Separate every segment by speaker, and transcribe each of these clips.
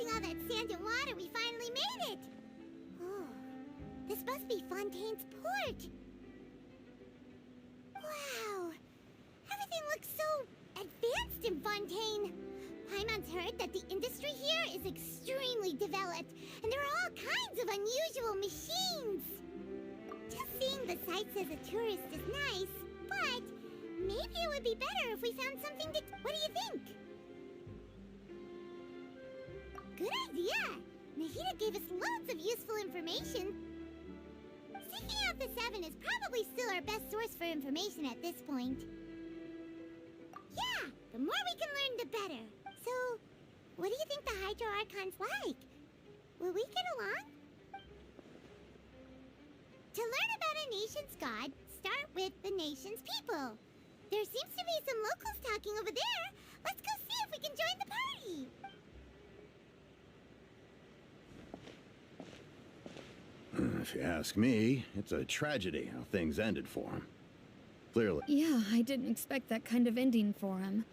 Speaker 1: Passing all that sand and water, we finally made it! Oh, this must be Fontaine's port. Wow! Everything looks so advanced in Fontaine. Paimon's heard that the industry here is extremely developed, and there are all kinds of unusual machines. Just seeing the sights as a tourist is nice, but maybe it would be better if we found something to... What do you think? Good idea! Nahida gave us loads of useful information. Seeking out the Seven is probably still our best source for information at this point. Yeah, the more we can learn, the better. So, what do you think the Hydro Archon's like? Will we get along? To learn about a nation's god, start with the nation's people. There seems to be some locals talking over there. Let's go see if we can join the party.
Speaker 2: If you ask me, it's a tragedy how things ended for him. Clearly.
Speaker 3: Yeah, I didn't expect that kind of ending for him.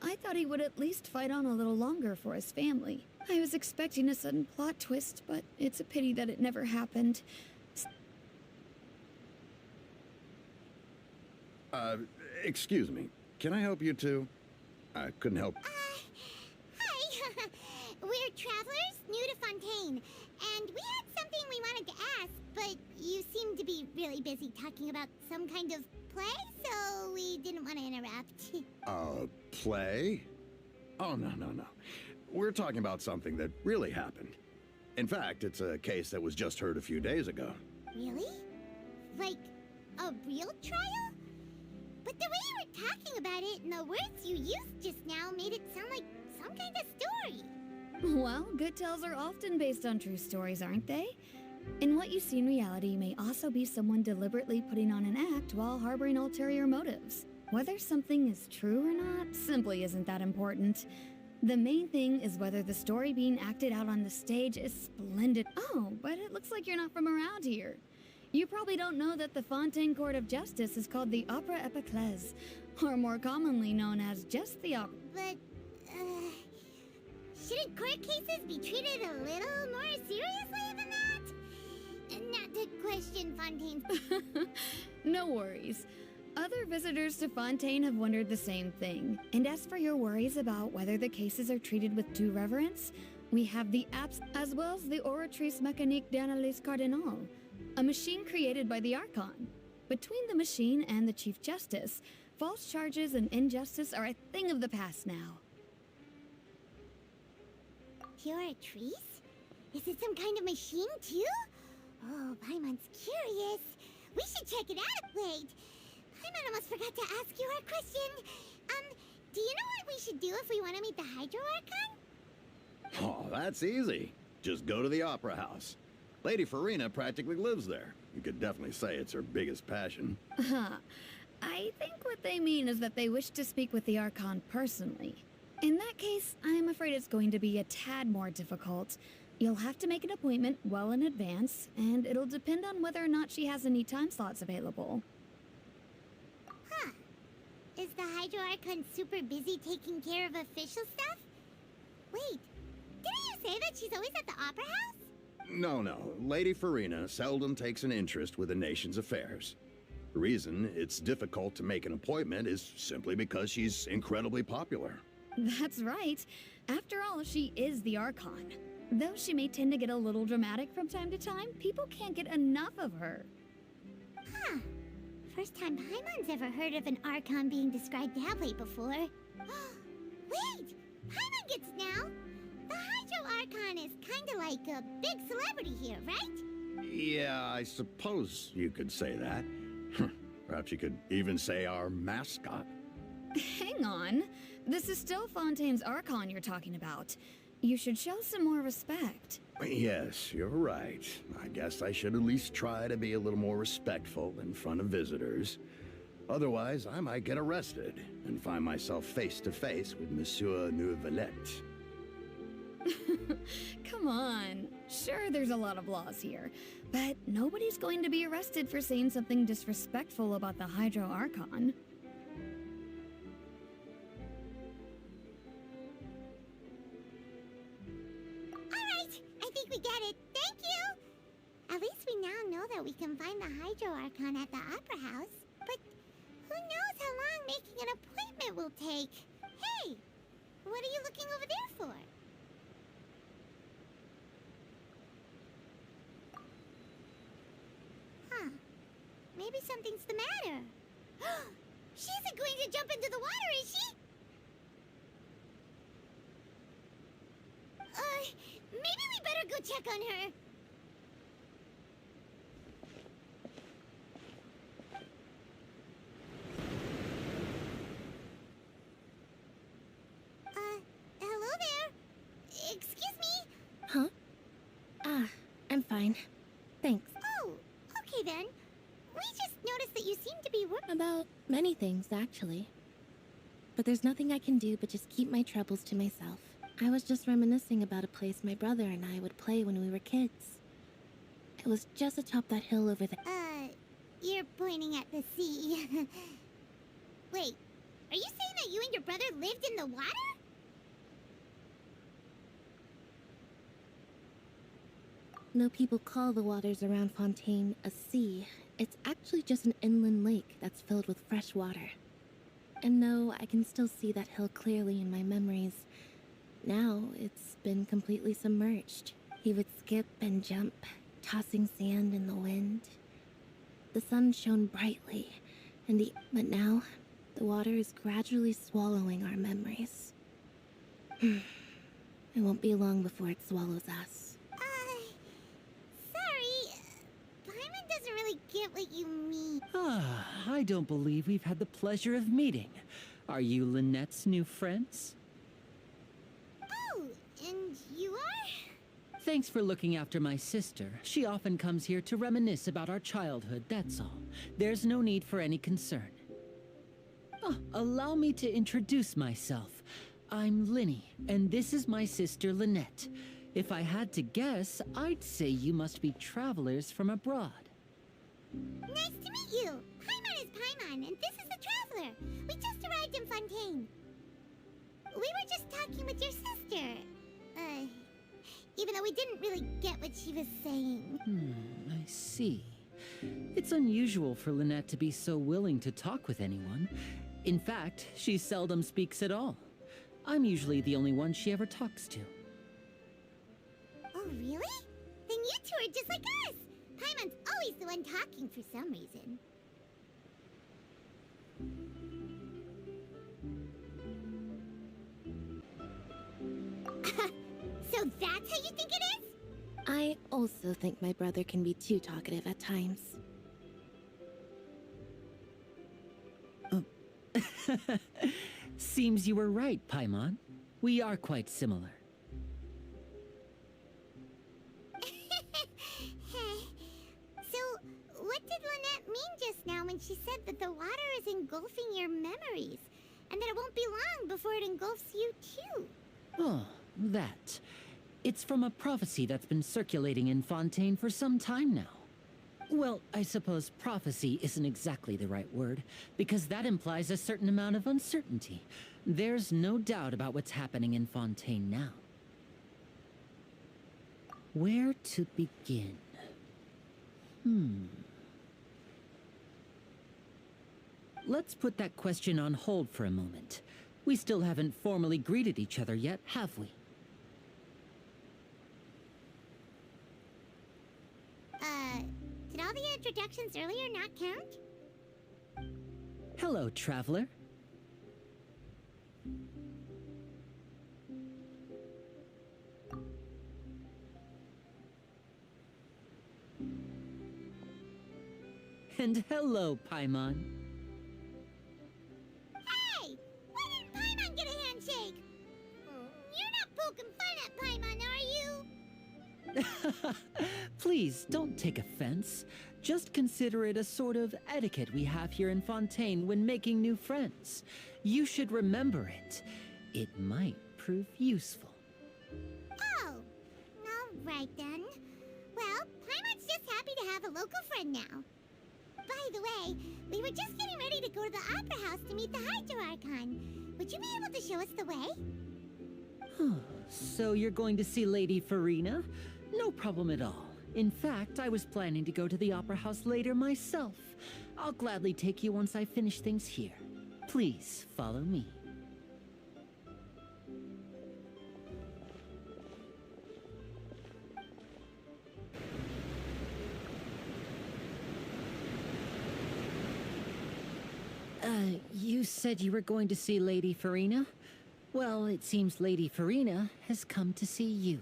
Speaker 3: I thought he would at least fight on a little longer for his family. I was expecting a sudden plot twist, but it's a pity that it never happened.
Speaker 2: Excuse me. Can I help you too? I couldn't help.
Speaker 1: Hi. We're travelers new to Fontaine, and we had something we wanted to ask, but you seem to be really busy talking about some kind of play, so we didn't want to interrupt.
Speaker 2: Play? Oh, no. We're talking about something that really happened. In fact, it's a case that was just heard a few days ago.
Speaker 1: Really? Like, a real trial? But the way you were talking about it and the words you used just now made it sound like some kind of story.
Speaker 3: Well, good tales are often based on true stories, aren't they? And what you see in reality may also be someone deliberately putting on an act while harboring ulterior motives. Whether something is true or not simply isn't that important. The main thing is whether the story being acted out on the stage is splendid. Oh, but it looks like you're not from around here. You probably don't know that the Fontaine Court of Justice is called the Opera Epiclese, or more commonly known as just the Opera.
Speaker 1: But, shouldn't court cases be treated a little more seriously than that? Not to question Fontaine's...
Speaker 3: No worries. Other visitors to Fontaine have wondered the same thing. And as for your worries about whether the cases are treated with due reverence, we have the apps as well as the Oratrice Mécanique d'Analyse Cardinal, a machine created by the Archon. Between the machine and the Chief Justice, false charges and injustice are a thing of the past now.
Speaker 1: Oratrice? Is it some kind of machine, too? Oh, Paimon's curious. We should check it out. Wait, Paimon almost forgot to ask you our question. Do you know what we should do if we want to meet the Hydro Archon?
Speaker 2: Oh, that's easy. Just go to the Opera House. Lady Farina practically lives there. You could definitely say it's her biggest passion.
Speaker 3: I think what they mean is that they wish to speak with the Archon personally. In that case, I'm afraid it's going to be a tad more difficult. You'll have to make an appointment well in advance, and it'll depend on whether or not she has any time slots available.
Speaker 1: Huh. Is the Hydro Archon super busy taking care of official stuff? Wait, didn't you say that she's always at the Opera House?
Speaker 2: No. Lady Farina seldom takes an interest with the nation's affairs. The reason it's difficult to make an appointment is simply because she's incredibly popular.
Speaker 3: That's right. After all, she is the Archon. Though she may tend to get a little dramatic from time to time, people can't get enough of her.
Speaker 1: Huh. First time Paimon's ever heard of an Archon being described that way before. Wait! Paimon gets now! The Hydro Archon is kinda like a big celebrity here, right?
Speaker 2: Yeah, I suppose you could say that. Perhaps you could even say our mascot.
Speaker 3: Hang on. This is still Fontaine's Archon you're talking about. You should show some more respect.
Speaker 2: Yes, you're right. I guess I should at least try to be a little more respectful in front of visitors. Otherwise, I might get arrested and find myself face to face with Monsieur Neuvillette.
Speaker 3: Come on. Sure, there's a lot of laws here, but nobody's going to be arrested for saying something disrespectful about the Hydro Archon.
Speaker 1: that we can find the Hydro Archon at the Opera House, but who knows how long making an appointment will take? Hey, what are you looking over there for? Huh. Maybe something's the matter. She isn't going to jump into the water, is she? Maybe we better go check on her. Hello there. Excuse me?
Speaker 4: Huh? I'm fine. Thanks.
Speaker 1: Oh, okay then. We just noticed that you seem to be
Speaker 4: About many things, actually. But there's nothing I can do but just keep my troubles to myself. I was just reminiscing about a place my brother and I would play when we were kids. It was just atop that hill over there.
Speaker 1: You're pointing at the sea. Wait, are you saying that you and your brother lived in the water?
Speaker 4: No people call the waters around Fontaine a sea. It's actually just an inland lake that's filled with fresh water. And no, I can still see that hill clearly in my memories. Now, it's been completely submerged. He would skip and jump, tossing sand in the wind. The sun shone brightly, but now, the water is gradually swallowing our memories. It won't be long before it swallows us.
Speaker 1: Sorry. Paimon doesn't really get what you mean.
Speaker 5: I don't believe we've had the pleasure of meeting. Are you Lynette's new friends?
Speaker 1: Oh, and you are?
Speaker 5: Thanks for looking after my sister. She often comes here to reminisce about our childhood, that's all. There's no need for any concern. Allow me to introduce myself. I'm Lyney, and this is my sister Lynette. If I had to guess, I'd say you must be travelers from abroad.
Speaker 1: Nice to meet you. Paimon is Paimon, and this is the Traveler. We just arrived in Fontaine. We were just talking with your sister. Even though we didn't really get what she was saying.
Speaker 5: I see. It's unusual for Lynette to be so willing to talk with anyone. In fact, she seldom speaks at all. I'm usually the only one she ever talks to.
Speaker 1: Oh, really? Then you two are just like us. Paimon's always the one talking for some reason. So that's how you think it is?
Speaker 4: I also think my brother can be too talkative at times.
Speaker 5: Seems you were right, Paimon. We are quite similar.
Speaker 1: So, what did Lynette mean just now when she said that the water is engulfing your memories? And that it won't be long before it engulfs you too?
Speaker 5: Oh, that. It's from a prophecy that's been circulating in Fontaine for some time now. Well, I suppose prophecy isn't exactly the right word, because that implies a certain amount of uncertainty. There's no doubt about what's happening in Fontaine now. Where to begin? Let's put that question on hold for a moment. We still haven't formally greeted each other yet, have we?
Speaker 1: Did all the introductions earlier not count?
Speaker 5: Hello, Traveler. And hello, Paimon.
Speaker 1: Hey! Why didn't Paimon get a handshake? You're not poking fun at Paimon, are you?
Speaker 5: Please, don't take offense. Just consider it a sort of etiquette we have here in Fontaine when making new friends. You should remember it. It might prove useful.
Speaker 1: Oh, all right then. Well, Paimon's just happy to have a local friend now. By the way, we were just getting ready to go to the Opera House to meet the Hydro Archon. Would you be able to show us the way?
Speaker 5: So you're going to see Lady Farina? No problem at all. In fact, I was planning to go to the Opera House later myself. I'll gladly take you once I finish things here. Please, follow me. You said you were going to see Lady Farina? Well, it seems Lady Farina has come to see you.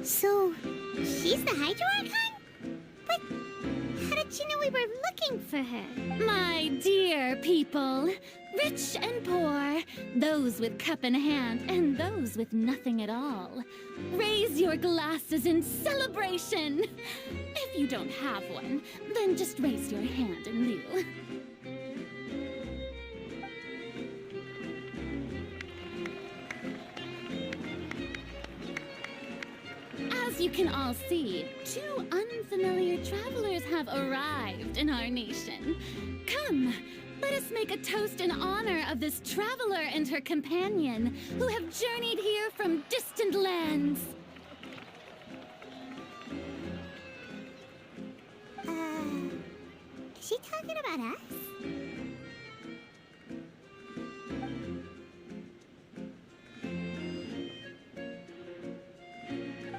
Speaker 1: So, she's the Hydro Archon? But how did she know we were looking for her?
Speaker 6: My dear people, rich and poor, those with cup in hand and those with nothing at all, raise your glasses in celebration. If you don't have one, then just raise your hand in lieu. As you can all see, two unfamiliar travelers have arrived in our nation. Come, let us make a toast in honor of this traveler and her companion who have journeyed here from distant lands.
Speaker 1: Is she talking about us?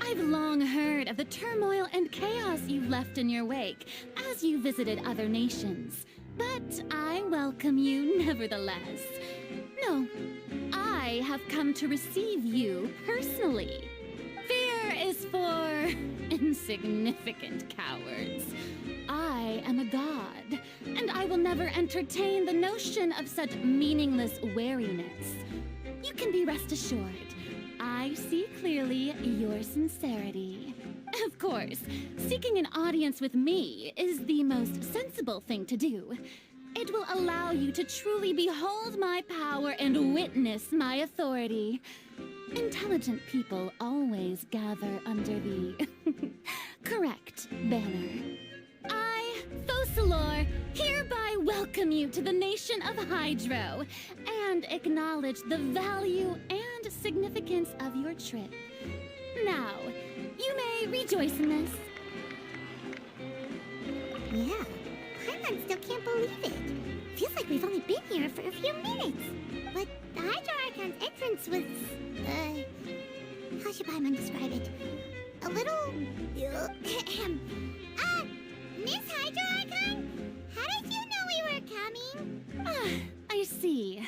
Speaker 6: I've long heard of the turmoil and chaos you've left in your wake as you visited other nations. But I welcome you nevertheless. No, I have come to receive you personally. Fear is for insignificant cowards. I am a god, and I will never entertain the notion of such meaningless wariness. You can be rest assured. I see clearly your sincerity. Of course, seeking an audience with me is the most sensible thing to do. It will allow you to truly behold my power and witness my authority. Intelligent people always gather under the correct banner. I, Focalor, hereby welcome you to the nation of Hydro and acknowledge the value and significance of your trip. Now, you may rejoice in this.
Speaker 1: Yeah, Paimon still can't believe it. Feels like we've only been here for a few minutes. But the Hydro Archon's entrance was, how should Paimon describe it? A little, Miss Hydro Archon? How did you know we were coming?
Speaker 6: I see.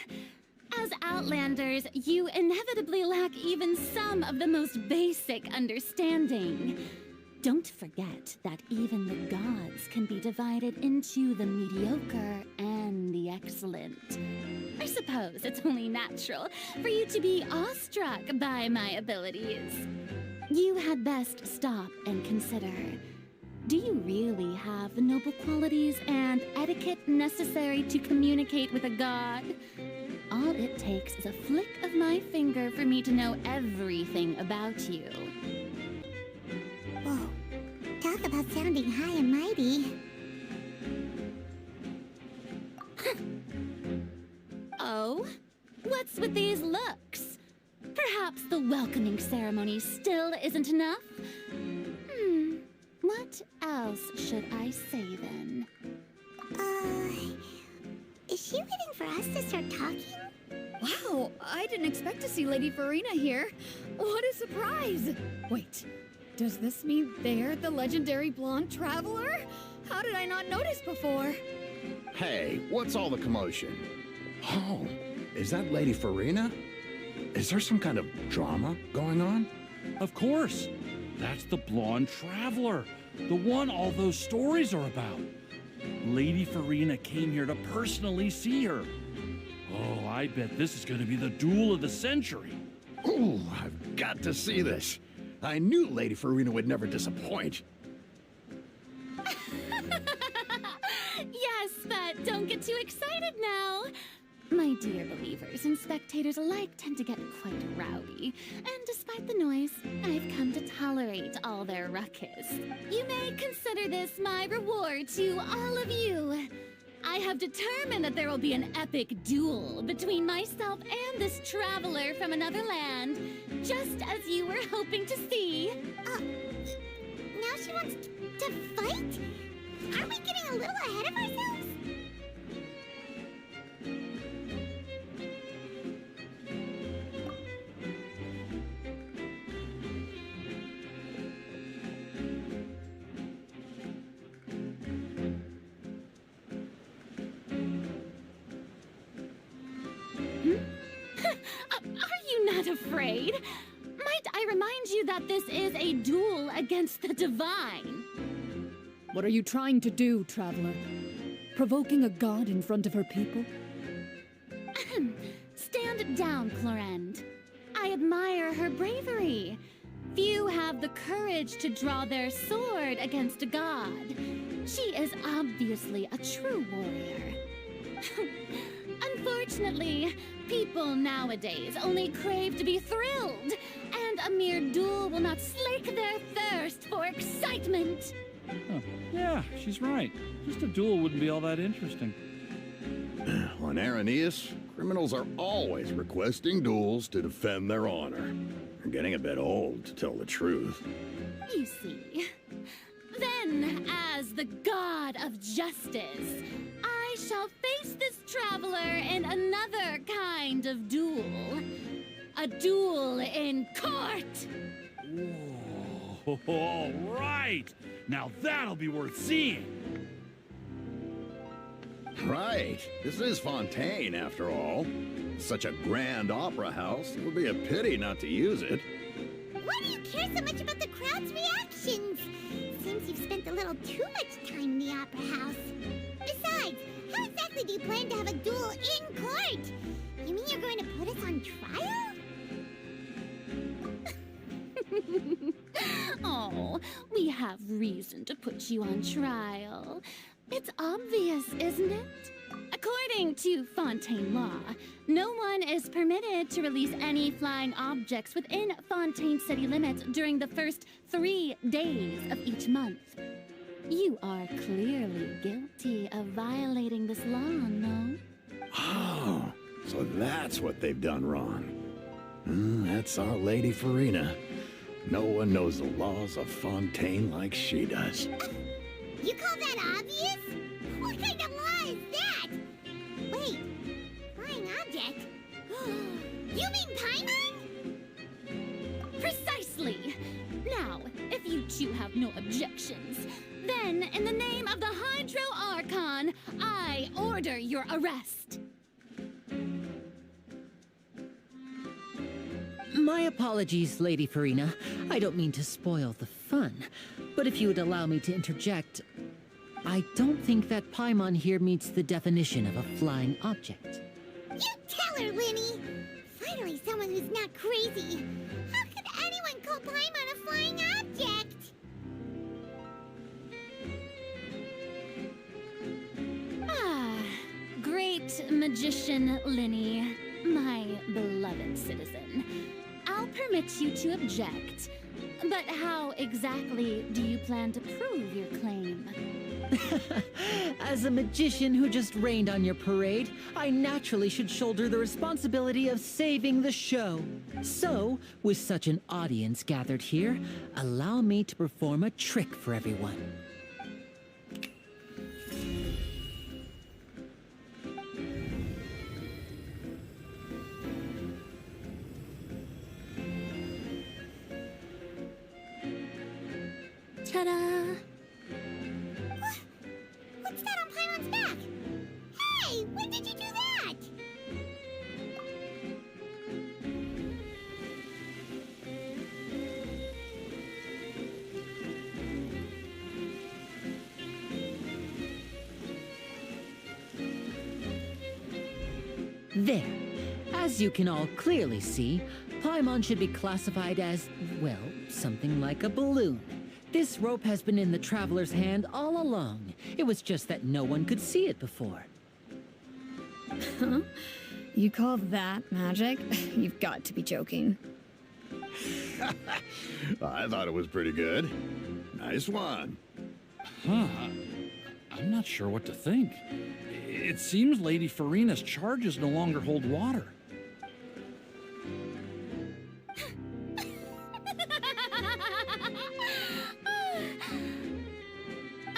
Speaker 6: As Outlanders, you inevitably lack even some of the most basic understanding. Don't forget that even the gods can be divided into the mediocre and the excellent. I suppose it's only natural for you to be awestruck by my abilities. You had best stop and consider. Do you really have the noble qualities and etiquette necessary to communicate with a god? All it takes is a flick of my finger for me to know everything about you.
Speaker 1: Whoa, talk about sounding high and mighty.
Speaker 6: Oh? What's with these looks? Perhaps the welcoming ceremony still isn't enough? What else should I say then?
Speaker 1: Is she waiting for us to start talking?
Speaker 3: Wow, I didn't expect to see Lady Farina here. What a surprise! Wait, does this mean they're the legendary blonde traveler? How did I not notice before?
Speaker 2: Hey, what's all the commotion? Oh, is that Lady Farina? Is there some kind of drama going on?
Speaker 7: Of course. That's the blonde traveler, the one all those stories are about. Lady Farina came here to personally see her. Oh, I bet this is going to be the duel of the century.
Speaker 2: Ooh, I've got to see this. I knew Lady Farina would never disappoint.
Speaker 6: don't get too excited now. My dear believers and spectators alike tend to get quite rowdy, and despite the noise, I've come to tolerate all their ruckus. You may consider this my reward to all of you. I have determined that there will be an epic duel between myself and this traveler from another land, just as you were hoping to see.
Speaker 1: Now she wants to fight? Aren't we getting a little ahead of ourselves?
Speaker 6: Are you not afraid? Might I remind you that this is a duel against the divine?
Speaker 8: What are you trying to do, traveler? Provoking a god in front of her people?
Speaker 6: Stand down, Clorend. I admire her bravery. Few have the courage to draw their sword against a god. She is obviously a true warrior. Unfortunately, people nowadays only crave to be thrilled, and a mere duel will not slake their thirst for excitement.
Speaker 7: Oh, yeah, she's right. Just a duel wouldn't be all that interesting.
Speaker 2: On Araneus, criminals are always requesting duels to defend their honor. They're getting a bit old, to tell the truth.
Speaker 6: You see. Then, as the god of justice, I shall face this traveler in another kind of duel. A duel in court!
Speaker 7: Whoa, all right! Now that'll be worth seeing!
Speaker 2: Right. This is Fontaine, after all. Such a grand opera house. It would be a pity not to use it.
Speaker 1: Why do you care so much about the crowd's reactions? Seems you've spent a little too much time in the opera house. Besides, how exactly do you plan to have a duel in court? You mean you're going to put us on trial?
Speaker 6: Oh, we have reason to put you on trial. It's obvious, isn't it? According to Fontaine law, no one is permitted to release any flying objects within Fontaine city limits during the first 3 days of each month. You are clearly guilty of violating this law, no?
Speaker 2: Oh, so that's what they've done wrong. That's our Lady Farina. No one knows the laws of Fontaine like she does.
Speaker 1: You call that obvious? What kind of law is that? Wait, flying object? You mean Paimon?
Speaker 6: Precisely! Now, if you two have no objections, then in the name of the Hydro Archon, I order your arrest.
Speaker 5: My apologies, Lady Farina. I don't mean to spoil the fun, but if you would allow me to interject, I don't think that Paimon here meets the definition of a flying object.
Speaker 1: You tell her, Lyney! Finally someone who's not crazy. How could anyone call Paimon a flying object?
Speaker 6: Ah, great magician Lyney, my beloved citizen. I'll permit you to object, but how exactly do you plan to prove your claim?
Speaker 5: As a magician who just rained on your parade, I naturally should shoulder the responsibility of saving the show. So, with such an audience gathered here, allow me to perform a trick for everyone.
Speaker 6: Ta-da!
Speaker 1: What's that on Paimon's back? Hey, when did you do that?
Speaker 5: There. As you can all clearly see, Paimon should be classified as, well, something like a balloon. This rope has been in the traveler's hand all along. It was just that no one could see it before.
Speaker 3: Huh? You call that magic? You've got to be joking.
Speaker 2: I thought it was pretty good. Nice one.
Speaker 7: Huh. I'm not sure what to think. It seems Lady Farina's charges no longer hold water.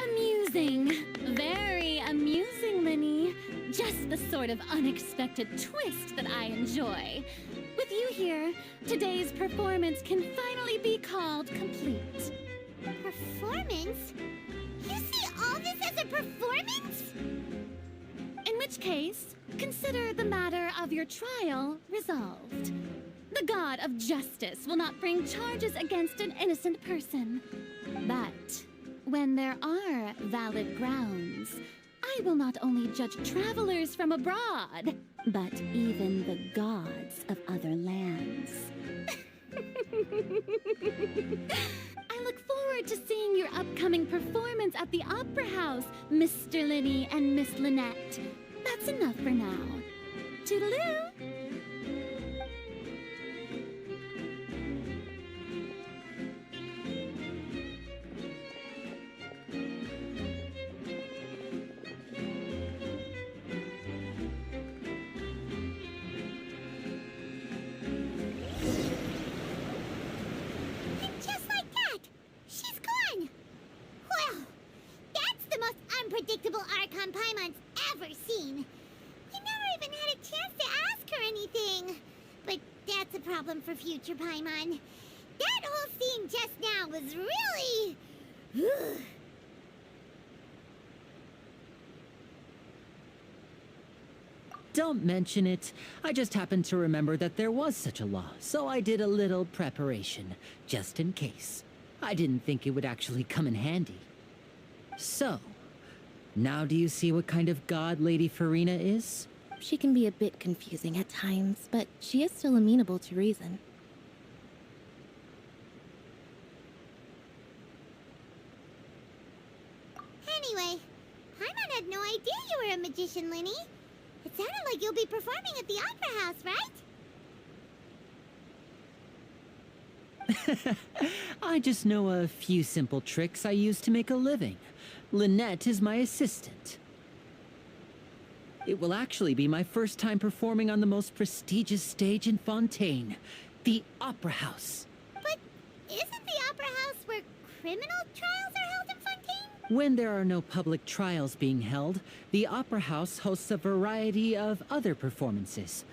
Speaker 6: Amusing. Very amusing, Lyney. Just the sort of unexpected twist that I enjoy. With you here, today's performance can finally be called complete.
Speaker 1: Performance? You see all this as a performance?
Speaker 6: In which case, consider the matter of your trial resolved. The god of justice will not bring charges against an innocent person. But when there are valid grounds, I will not only judge travelers from abroad, but even the gods of other lands. I look forward to seeing your upcoming performance at the Opera House, Mr. Lyney and Miss Lynette. That's enough for now. Toodaloo!
Speaker 1: Unpredictable Archon Paimon's ever seen. You never even had a chance to ask her anything. But that's a problem for future Paimon. That whole scene just now was really...
Speaker 5: Don't mention it. I just happened to remember that there was such a law, so I did a little preparation, just in case. I didn't think it would actually come in handy. So, now do you see what kind of god Lady Farina is?
Speaker 4: She can be a bit confusing at times, but she is still amenable to reason.
Speaker 1: Anyway, Paimon had no idea you were a magician, Lyney. It sounded like you'll be performing at the Opera House, right?
Speaker 5: I just know a few simple tricks I use to make a living. Lynette is my assistant. It will actually be my first time performing on the most prestigious stage in Fontaine, the Opera House.
Speaker 1: But isn't the Opera House where criminal trials are held in Fontaine?
Speaker 5: When there are no public trials being held, the Opera House hosts a variety of other performances.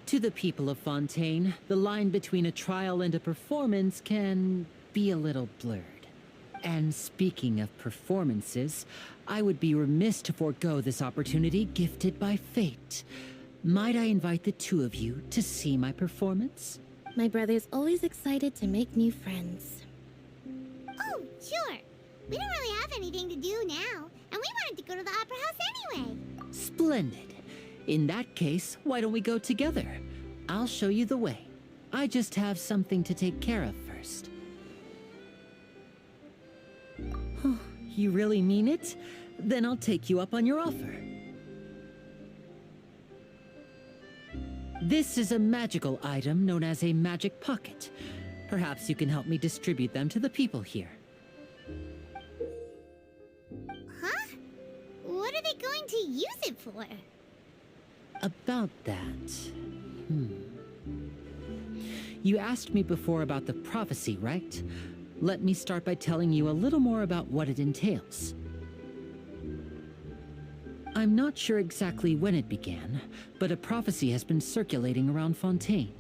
Speaker 5: To the people of Fontaine, the line between a trial and a performance can be a little blurred. And speaking of performances, I would be remiss to forego this opportunity gifted by fate. Might I invite the two of you to see my performance?
Speaker 4: My brother's always excited to make new friends.
Speaker 1: Oh, sure. We don't really have anything to do now, and we wanted to go to the Opera House anyway.
Speaker 5: Splendid. In that case, why don't we go together? I'll show you the way. I just have something to take care of first. You really mean it? Then I'll take you up on your offer. This is a magical item known as a magic pocket. Perhaps you can help me distribute them to the people here.
Speaker 1: Huh? What are they going to use it for?
Speaker 5: About that... You asked me before about the prophecy, right? Let me start by telling you a little more about what it entails. I'm not sure exactly when it began, but a prophecy has been circulating around Fontaine.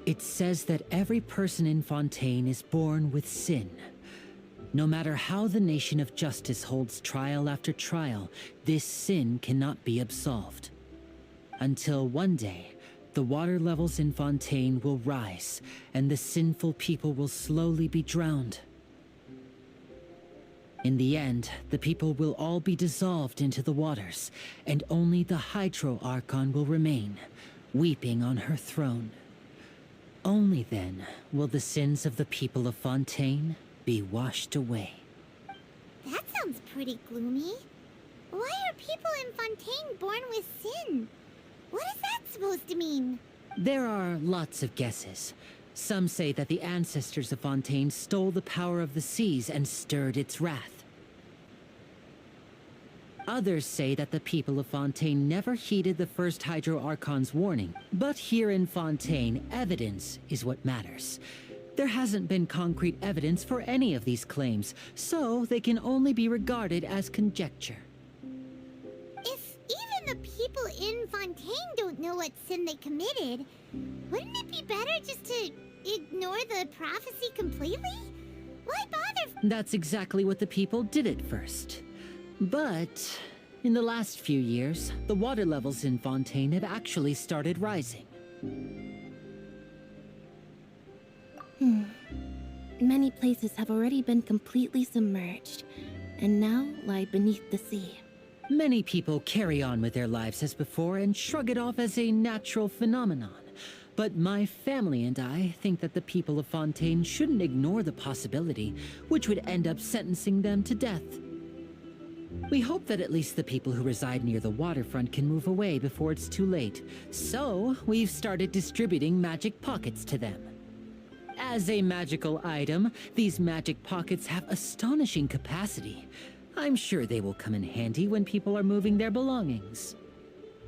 Speaker 5: It says that every person in Fontaine is born with sin. No matter how the nation of justice holds trial after trial, this sin cannot be absolved. Until one day, the water levels in Fontaine will rise, and the sinful people will slowly be drowned. In the end, the people will all be dissolved into the waters, and only the Hydro Archon will remain, weeping on her throne. Only then will the sins of the people of Fontaine be washed away.
Speaker 1: That sounds pretty gloomy. Why are people in Fontaine born with sin? What is that supposed to mean?
Speaker 5: There are lots of guesses. Some say that the ancestors of Fontaine stole the power of the seas and stirred its wrath. Others say that the people of Fontaine never heeded the first Hydro Archon's warning. But here in Fontaine, evidence is what matters. There hasn't been concrete evidence for any of these claims, so they can only be regarded as conjecture.
Speaker 1: If even the people in Fontaine don't know what sin they committed, wouldn't it be better just to ignore the prophecy completely? Why bother?
Speaker 5: That's exactly what the people did at first. But in the last few years, the water levels in Fontaine have actually started rising.
Speaker 4: Many places have already been completely submerged, and now lie beneath the sea.
Speaker 5: Many people carry on with their lives as before and shrug it off as a natural phenomenon. But my family and I think that the people of Fontaine shouldn't ignore the possibility, which would end up sentencing them to death. We hope that at least the people who reside near the waterfront can move away before it's too late. So, we've started distributing magic pockets to them. As a magical item, these magic pockets have astonishing capacity. I'm sure they will come in handy when people are moving their belongings.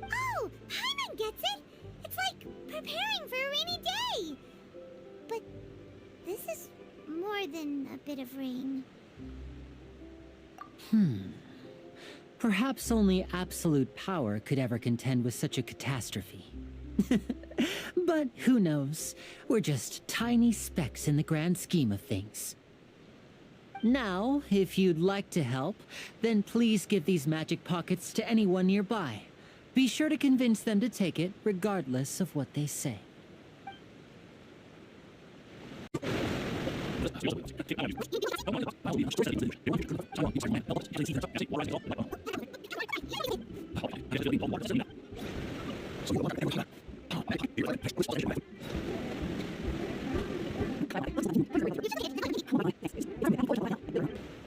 Speaker 1: Oh, Paimon gets it! It's like preparing for a rainy day! But this is more than a bit of rain.
Speaker 5: Perhaps only absolute power could ever contend with such a catastrophe. But who knows? We're just tiny specks in the grand scheme of things. Now, if you'd like to help, then please give these magic pockets to anyone nearby. Be sure to convince them to take it, regardless of what they say.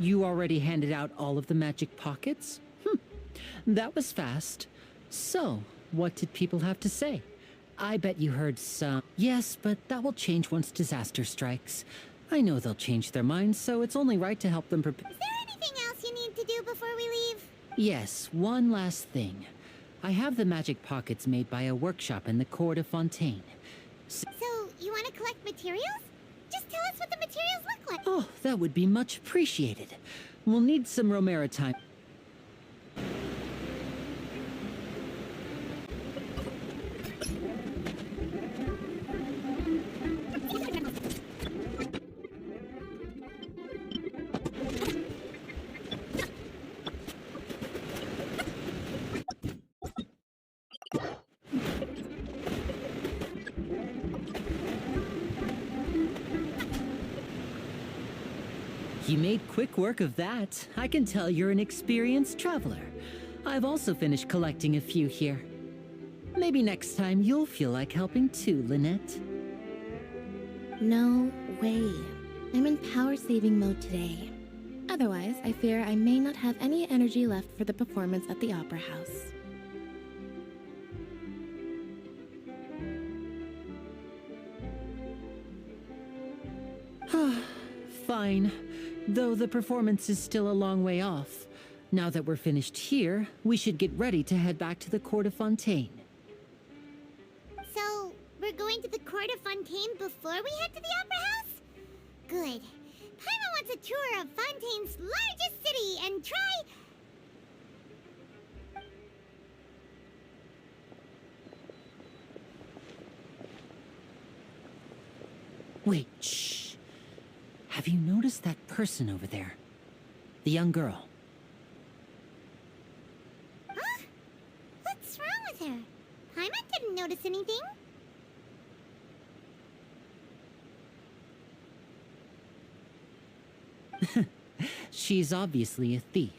Speaker 5: You already handed out all of the magic pockets? That was fast. So, what did people have to say? I bet you heard some... Yes, but that will change once disaster strikes. I know they'll change their minds, so it's only right to help them prepare.
Speaker 1: Is there anything else you need to do before we leave?
Speaker 5: Yes, one last thing. I have the magic pockets made by a workshop in the court of Fontaine.
Speaker 1: So, you want to collect materials? Just tell us what the materials look like.
Speaker 5: Oh, that would be much appreciated. We'll need some Romera time. You made quick work of that. I can tell you're an experienced traveler. I've also finished collecting a few here. Maybe next time you'll feel like helping too, Lynette.
Speaker 4: No way. I'm in power-saving mode today. Otherwise, I fear I may not have any energy left for the performance at the Opera House.
Speaker 5: Fine. Though the performance is still a long way off. Now that we're finished here, we should get ready to head back to the court of Fontaine.
Speaker 1: So, we're going to the court of Fontaine before we head to the Opera House? Good. Paimon wants a tour of Fontaine's largest city and try...
Speaker 5: Wait, shh. Have you noticed that person over there? The young girl.
Speaker 1: Huh? What's wrong with her? Paimon didn't notice anything.
Speaker 5: She's obviously a thief.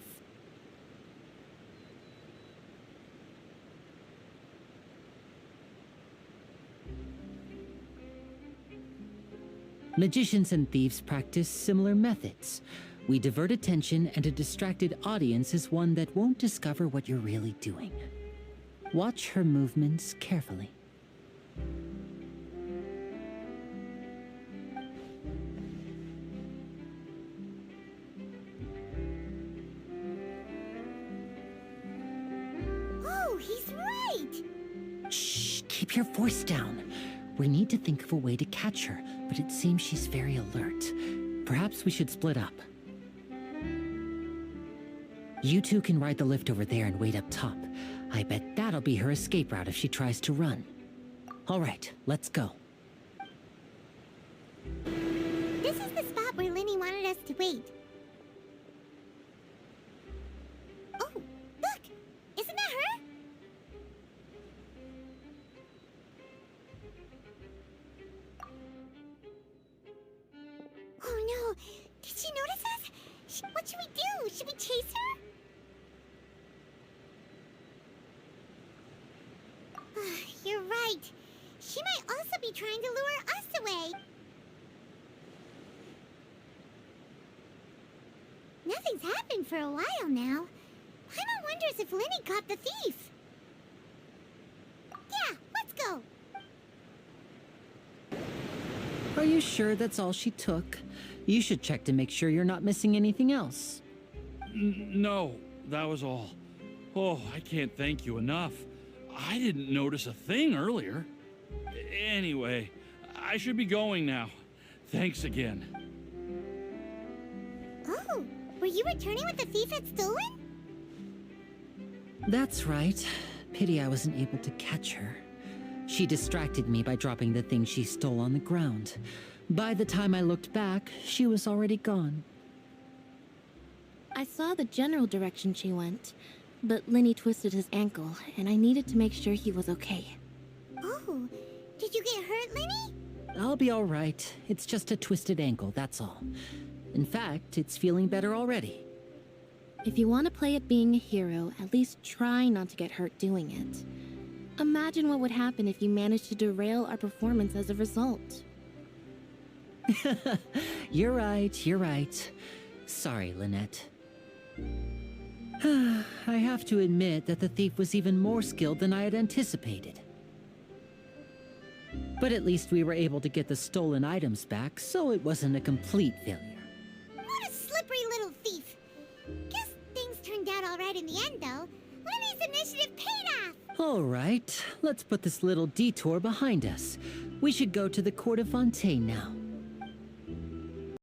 Speaker 5: Magicians and thieves practice similar methods. We divert attention, and a distracted audience is one that won't discover what you're really doing. Watch her movements carefully.
Speaker 1: Oh, he's right!
Speaker 5: Shh, keep your voice down. We need to think of a way to catch her, but it seems she's very alert. Perhaps we should split up. You two can ride the lift over there and wait up top. I bet that'll be her escape route if she tries to run. All right, let's go.
Speaker 1: This is the spot where Lyney wanted us to wait. Oh, look! Isn't that her? Oh no! Did she notice us? What should we do? Should we chase her? You're right. She might also be trying to lure us away. Nothing's happened for a while now. Paimon wonders if Lyney caught the thief. Yeah, let's go.
Speaker 5: Are you sure that's all she took? You should check to make sure you're not missing anything else.
Speaker 7: No, that was all. Oh, I can't thank you enough. I didn't notice a thing earlier. Anyway, I should be going now. Thanks again.
Speaker 1: Oh, were you returning what the thief had stolen?
Speaker 5: That's right. Pity I wasn't able to catch her. She distracted me by dropping the thing she stole on the ground. By the time I looked back, she was already gone.
Speaker 4: I saw the general direction she went, but Lyney twisted his ankle, and I needed to make sure he was okay.
Speaker 1: Oh, did you get hurt, Lyney?
Speaker 5: I'll be all right. It's just a twisted ankle, that's all. In fact, it's feeling better already.
Speaker 4: If you want to play at being a hero, at least try not to get hurt doing it. Imagine what would happen if you managed to derail our performance as a result.
Speaker 5: You're right. Sorry, Lynette. I have to admit that the thief was even more skilled than I had anticipated. But at least we were able to get the stolen items back, so it wasn't a complete failure.
Speaker 1: What a slippery little thief. Guess things turned out all right in the end, though. Lyney's initiative paid off.
Speaker 5: All right, let's put this little detour behind us. We should go to the court of Fontaine now.